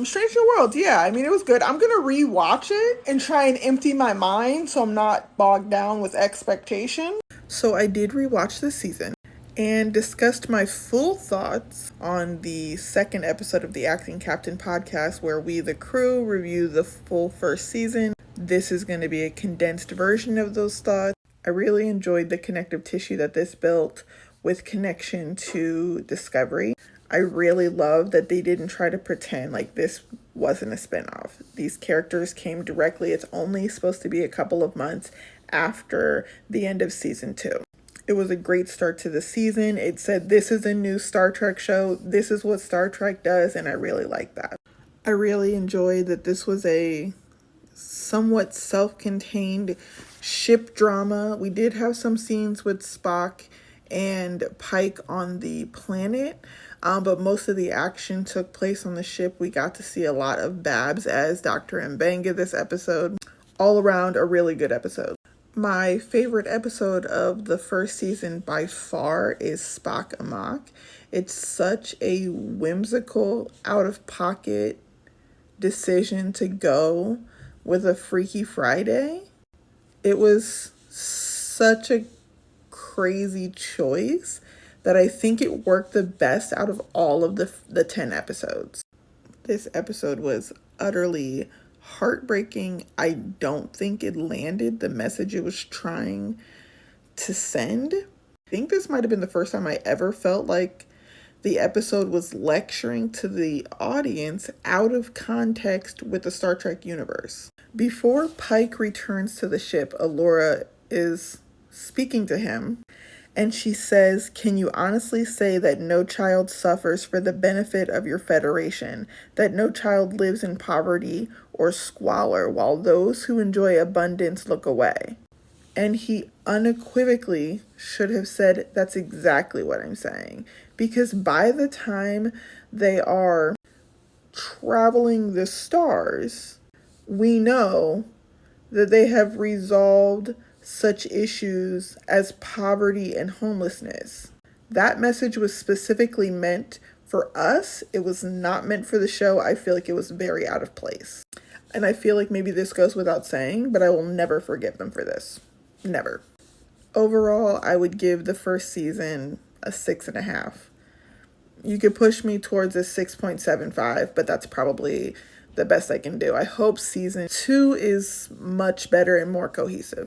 Strange New World, yeah. I mean, it was good. I'm gonna rewatch it and try and empty my mind so I'm not bogged down with expectation. So I did rewatch this season and discussed my full thoughts on the second episode of the Acting Captain podcast, where we, the crew, review the full first season. This is going to be a condensed version of those thoughts. I really enjoyed the connective tissue that this built with connection to Discovery. I really love that they didn't try to pretend like this wasn't a spinoff. These characters came directly. It's only supposed to be a couple of months after the end of season 2. It was a great start to the season. It said this is a new Star Trek show. This is what Star Trek does, and I really like that. I really enjoyed that this was a somewhat self-contained ship drama. We did have some scenes with Spock and Pike on the planet, but most of the action took place on the ship. We got to see a lot of Babs as Dr. Mbenga this episode. All around, a really good episode. My favorite episode of the first season by far is Spock Amok. It's such a whimsical, out-of-pocket decision to go with a Freaky Friday. It was such a crazy choice that I think it worked the best out of all of the 10 episodes. This episode was utterly heartbreaking. I don't think it landed the message it was trying to send. I think this might have been the first time I ever felt like the episode was lecturing to the audience out of context with the Star Trek universe. Before Pike returns to the ship, Allura is speaking to him, and she says, "Can you honestly say that no child suffers for the benefit of your Federation, that no child lives in poverty or squalor while those who enjoy abundance look away?" And he unequivocally should have said, "That's exactly what I'm saying." Because by the time they are traveling the stars, we know that they have resolved such issues as poverty and homelessness. That message was specifically meant for us. It was not meant for the show. I feel like it was very out of place. And I feel like maybe this goes without saying, but I will never forgive them for this. Never. Overall, I would give the first season a 6.5. You could push me towards a 6.75, but that's probably the best I can do. I hope season 2 is much better and more cohesive.